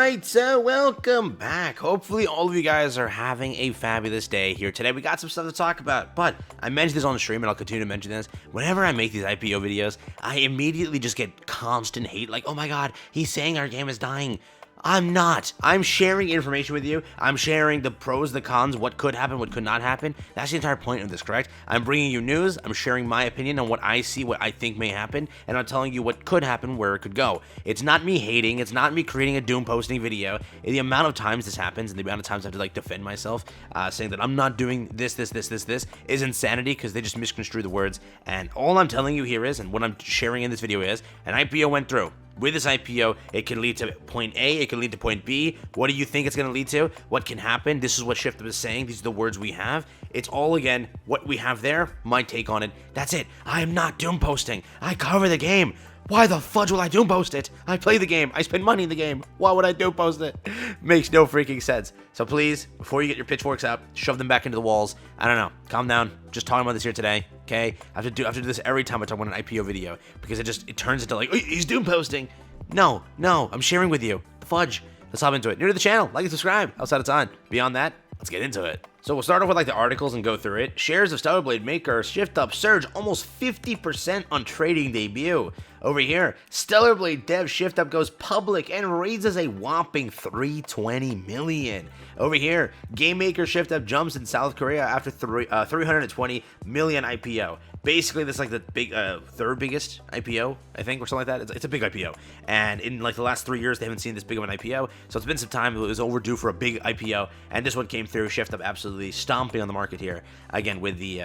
Alright, so welcome back. Hopefully all of you guys are having a fabulous day here today. We got some stuff to talk about, but I mentioned this on the stream and I'll continue to mention this. Whenever I make these IPO videos, I immediately just get constant hate, like, oh my god, he's saying our game is dying. I'm not. I'm sharing information with you. I'm sharing the pros, the cons, what could happen, what could not happen. That's the entire point of this, correct? I'm bringing you news. I'm sharing my opinion on what I see, what I think may happen, and I'm telling you what could happen, where it could go. It's not me hating. It's not me creating a doom posting video. The amount of times this happens and the amount of times I have to defend myself, saying that I'm not doing this is insanity because they just misconstrue the words. And all I'm telling you here is, and what I'm sharing in this video is, an IPO went through. With this IPO, it can lead to point A, it can lead to point B. What do you think it's going to lead to? What can happen? This is what ShiftUp is saying. These are the words we have. It's all, again, what we have there, my take on it. That's it. I am not doom posting. I cover the game. Why the fudge will I doom post it? I play the game. I spend money in the game. Why would I doom post it? Makes no freaking sense. So please, before you get your pitchforks out, shove them back into the walls. I don't know. Calm down. Just talking about this here today. Okay? I have to do this every time I talk about an IPO video because it turns into like, he's doom posting. No. I'm sharing with you. The fudge. Let's hop into it. New to the channel, like and subscribe. Outside of time. Beyond that, let's get into it. So we'll start off with the articles and go through it. Shares of Stellar Blade maker ShiftUp surge almost 50% on trading debut. Over here, Stellar Blade dev ShiftUp goes public and raises a whopping $320 million. Over here, game maker ShiftUp jumps in South Korea after $320 million IPO. Basically, this is like the big third biggest IPO, I think, or something like that. It's a big IPO, and in the last 3 years, they haven't seen this big of an IPO. So it's been some time. It was overdue for a big IPO, and this one came through. ShiftUp absolutely stomping on the market here again with the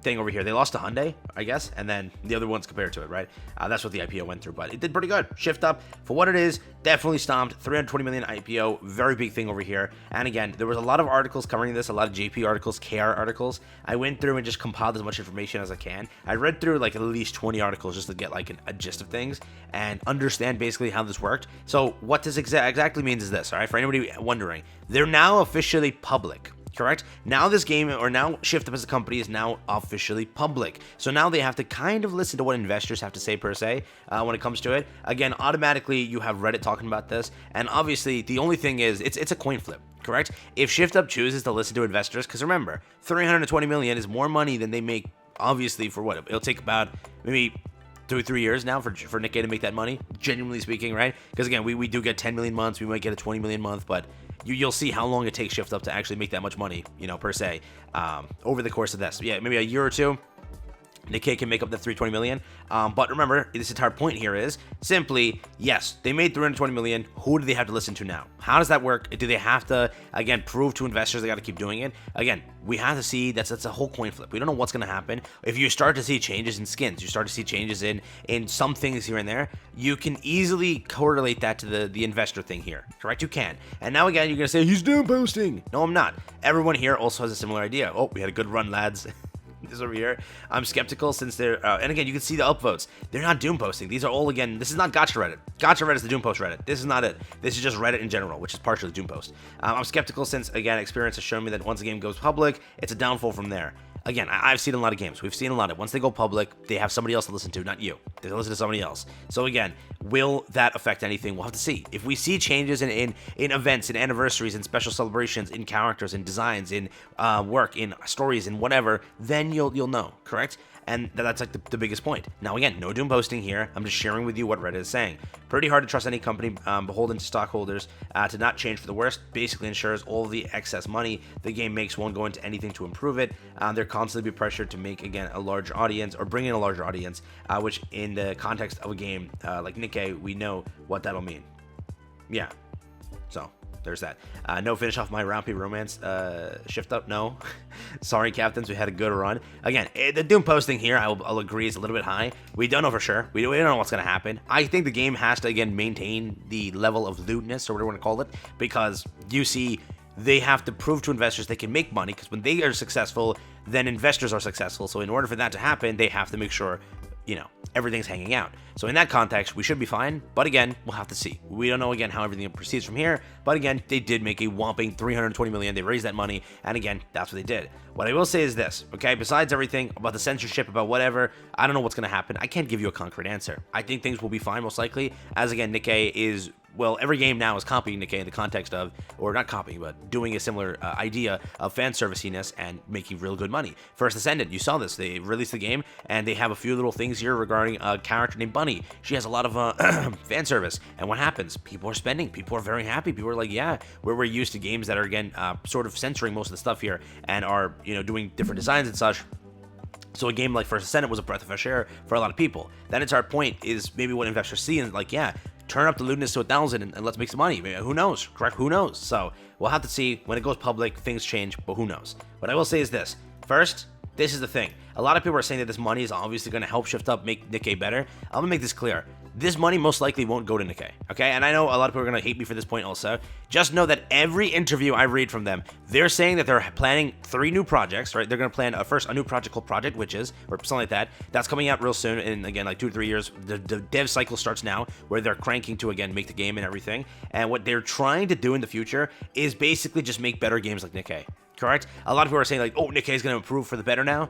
thing over here. They lost to Hyundai, I guess, and then the other ones compared to it, right? That's what the IPO went through, but it did pretty good. ShiftUp, for what it is, definitely stomped. $320 million IPO, very big thing over here. And again, there was a lot of articles covering this, a lot of JP articles, KR articles. I went through and just compiled as much information as I can. I read through at least 20 articles just to get a gist of things and understand basically how this worked. So what this exactly means is this, all right? For anybody wondering, they're now officially public. Correct? Now this game, or now ShiftUp as a company, is now officially public. So now they have to kind of listen to what investors have to say, per se, when it comes to it. Again, automatically, you have Reddit talking about this. And obviously, the only thing is, it's a coin flip, correct? If ShiftUp chooses to listen to investors, because remember, $320 million is more money than they make, obviously, for what? It'll take about maybe 2-3 years now for Nikke to make that money, genuinely speaking, right? Because again, we do get 10 million months, we might get a 20 million month, but you'll see how long it takes ShiftUp to actually make that much money, per se, over the course of this. Yeah, maybe a year or two, Nikke can make up the $320 million. But remember, this entire point here is simply, yes, they made $320 million. Who do they have to listen to now? How does that work? Do they have to, again, prove to investors they got to keep doing it? Again, we have to see, that's a whole coin flip. We don't know what's going to happen. If you start to see changes in skins, you start to see changes in some things here and there, you can easily correlate that to the investor thing here, correct? You can. And now again, you're going to say, he's doom posting. No, I'm not. Everyone here also has a similar idea. Oh, we had a good run, lads. This over here, I'm skeptical since they're, and again, you can see the upvotes. They're not doom posting. These are all, again, this is not Gotcha Reddit. Gotcha Reddit is the doom post Reddit. This is not it. This is just Reddit in general, which is partially doom post. I'm skeptical since, again, experience has shown me that once a game goes public, it's a downfall from there. Again, I've seen a lot of games. We've seen a lot of, once they go public, they have somebody else to listen to, not you. They listen to somebody else. So again, will that affect anything? We'll have to see. If we see changes in events, in anniversaries, in special celebrations, in characters, in designs, in work, in stories, in whatever, then you'll know, correct? And that's the biggest point. Now again, no doom posting here. I'm just sharing with you what Reddit is saying. Pretty hard to trust any company beholden to stockholders to not change for the worst. Basically ensures all the excess money the game makes won't go into anything to improve it. They're constantly be pressured to make, again, a larger audience or bring in a larger audience, which in the context of a game like Nikke, we know what that'll mean. Yeah. So there's that. No finish off my Rompy romance. ShiftUp, no. Sorry, captains, we had a good run. Again, the doom posting here, I'll agree, is a little bit high. We don't know for sure. We don't know what's going to happen. I think the game has to, again, maintain the level of lewdness, or whatever you want to call it, because you see, they have to prove to investors they can make money, because when they are successful, then investors are successful. So in order for that to happen, they have to make sure, everything's hanging out. So in that context, we should be fine, but again, we'll have to see. We don't know, again, how everything proceeds from here, but again, they did make a whopping $320 million. They raised that money, and again, that's what they did. What I will say is this, okay? Besides everything about the censorship, about whatever, I don't know what's going to happen. I can't give you a concrete answer. I think things will be fine, most likely, as again, Nikke is well, every game now is copying Nikke in the context of, or not copying, but doing a similar idea of fan serviciness and making real good money. First Ascendant, you saw this. They released the game, and they have a few little things here regarding a character named Bunny. She has a lot of fan service, and what happens? People are spending. People are very happy. People are like, yeah, we're used to games that are, again, sort of censoring most of the stuff here and are, doing different designs and such. So a game like First Ascendant was a breath of fresh air for a lot of people. That entire point is maybe what investors see and like, yeah, turn up the lewdness to 1,000 and let's make some money. Who knows, correct? Who knows? So we'll have to see. When it goes public, things change, but who knows? What I will say is this. First, this is the thing. A lot of people are saying that this money is obviously going to help shift up, make Nikke better. I'm going to make this clear. This money most likely won't go to Nikke, okay? And I know a lot of people are going to hate me for this point also. Just know that every interview I read from them, they're saying that they're planning 3 new projects, right? They're going to plan first a new project called Project Witches, or something like that. That's coming out real soon, in, again, like 2 to 3 years. The dev cycle starts now, where they're cranking to, again, make the game and everything. And what they're trying to do in the future is basically just make better games like Nikke, correct? A lot of people are saying, like, oh, Nikke is going to improve for the better now.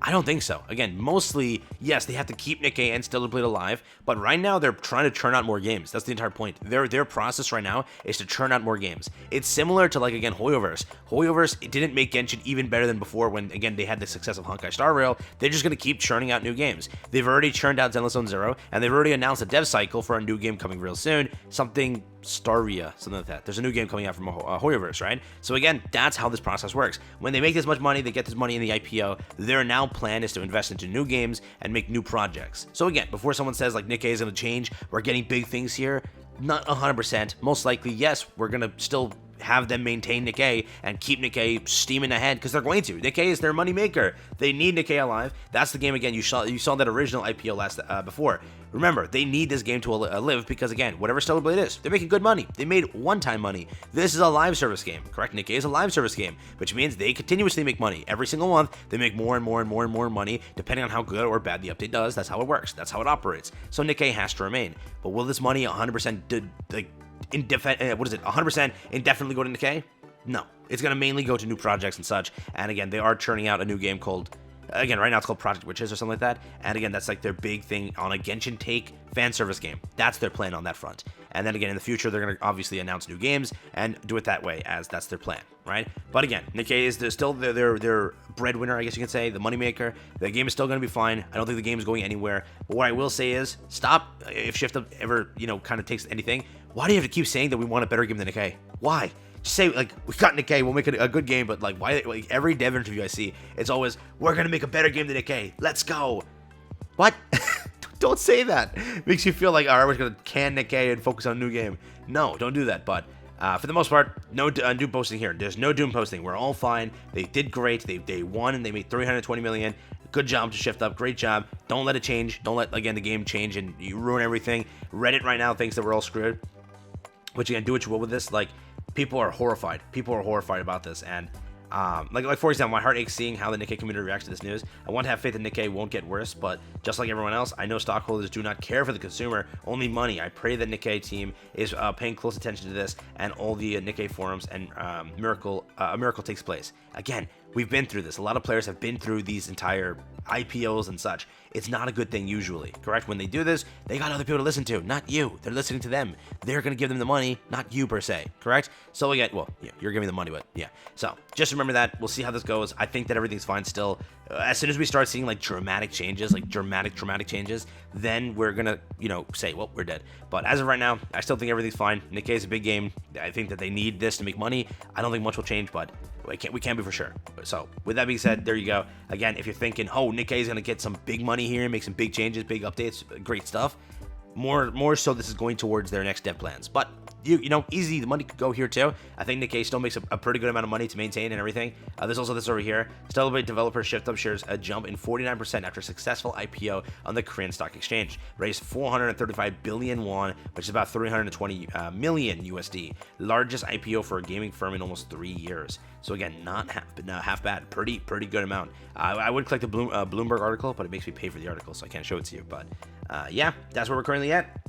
I don't think so. Again, mostly, yes, they have to keep Nikke and still play it alive, but right now they're trying to churn out more games. That's the entire point. Their process right now is to churn out more games. It's similar to, like, again, Hoyoverse. Hoyoverse, it didn't make Genshin even better than before when, again, they had the success of Honkai Star Rail. They're just going to keep churning out new games. They've already churned out Zenless Zone Zero, and they've already announced a dev cycle for a new game coming real soon. Something Staria, something like that. There's a new game coming out from Hoyoverse, right? So again, that's how this process works. When they make this much money, they get this money in the IPO. Their now plan is to invest into new games and make new projects. So again, before someone says like Nikke is going to change, we're getting big things here, not 100%. Most likely, yes, we're going to still have them maintain Nikke and keep Nikke steaming ahead because they're going to. Nikke is their money maker. They need Nikke alive. That's the game again. You saw that original IPO last before. Remember, they need this game to live because again, whatever Stellar Blade is, they're making good money. They made one-time money. This is a live service game, correct? Nikke is a live service game, which means they continuously make money. Every single month, they make more and more and more and more money depending on how good or bad the update does. That's how it works. That's how it operates. So Nikke has to remain. But will this money 100% like 100% indefinitely go to Nikke? No, it's going to mainly go to new projects and such. And again, they are churning out a new game called, again, right now it's called Project Witches or something like that. And again, that's like their big thing on a Genshin take fan service game. That's their plan on that front. And then again, in the future, they're going to obviously announce new games and do it that way, as that's their plan, right? But again, Nikke is still their breadwinner, I guess you can say, the moneymaker. The game is still going to be fine. I don't think the game is going anywhere. But what I will say is, stop, if Shift Up ever, kind of takes anything, why do you have to keep saying that we want a better game than Nikke? Why? Just say, like, we got Nikke, we'll make it a good game, but, like, why? Like, every dev interview I see, it's always, we're going to make a better game than Nikke. Let's go. What? Don't say that. Makes you feel like, all right, we're going to can Nikke and focus on a new game. No, don't do that, but for the most part, no Doom posting here. There's no Doom posting. We're all fine. They did great. They won, and they made $320 million. Good job to Shift Up. Great job. Don't let it change. Don't let, again, the game change and you ruin everything. Reddit right now thinks that we're all screwed. Which, again, do what you will with this. Like, people are horrified. People are horrified about this, and like for example, my heart aches seeing how the Nikke community reacts to this news. I want to have faith that Nikke won't get worse, but just like everyone else, I know stockholders do not care for the consumer, only money. I pray that Nikke team is paying close attention to this and all the Nikke forums, and a miracle takes place. Again, we've been through this. A lot of players have been through these entire IPOs and such. It's not a good thing usually, correct? When they do this, they got other people to listen to, not you. They're listening to them. They're going to give them the money, not you per se, correct? So again, well, yeah, you're giving the money, but yeah. So just remember that. We'll see how this goes. I think that everything's fine still. As soon as we start seeing like dramatic changes, like dramatic changes, then we're going to, say, well, we're dead. But as of right now, I still think everything's fine. Nikke is a big game. I think that they need this to make money. I don't think much will change, but we can't be for sure. So with that being said, there you go. Again, if you're thinking, oh, Nikke is going to get some big money here, make some big changes, big updates, great stuff. More so this is going towards their next dev plans. But easy, the money could go here too. I think Nikke still makes a pretty good amount of money to maintain and everything. There's also this over here. Stellar Blade developer Shift Up shares a jump in 49% after a successful IPO on the Korean Stock Exchange. Raised 435 billion won, which is about 320 million USD. Largest IPO for a gaming firm in almost 3 years. So again, not half bad. Pretty good amount. I would click the Bloomberg article, but it makes me pay for the article, so I can't show it to you. But yeah, that's where we're currently at.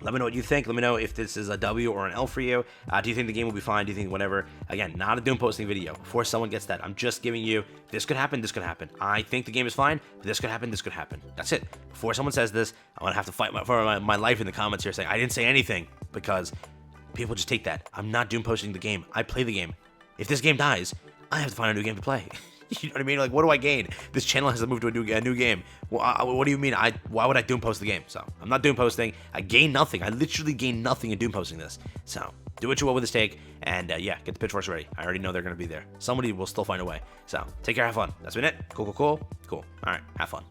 Let me know what you think. Let me know if this is a W or an L for you. Do you think the game will be fine? Do you think whatever? Again, not a Doom posting video. Before someone gets that, I'm just giving you, this could happen, this could happen. I think the game is fine, but this could happen, this could happen. That's it. Before someone says this, I'm going to have to fight for my life in the comments here saying, I didn't say anything. because people just take that. I'm not doom posting the game. I play the game. If this game dies, I have to find a new game to play. You know what I mean? Like, what do I gain? This channel has to move to a new game. Well, what do you mean? Why would I doom post the game? So I'm not doom posting. I gain nothing. I literally gain nothing in doom posting this. So do what you will with this take, and yeah, get the pitchforks ready. I already know they're gonna be there. Somebody will still find a way. So take care, have fun. That's been it. Cool. All right, have fun.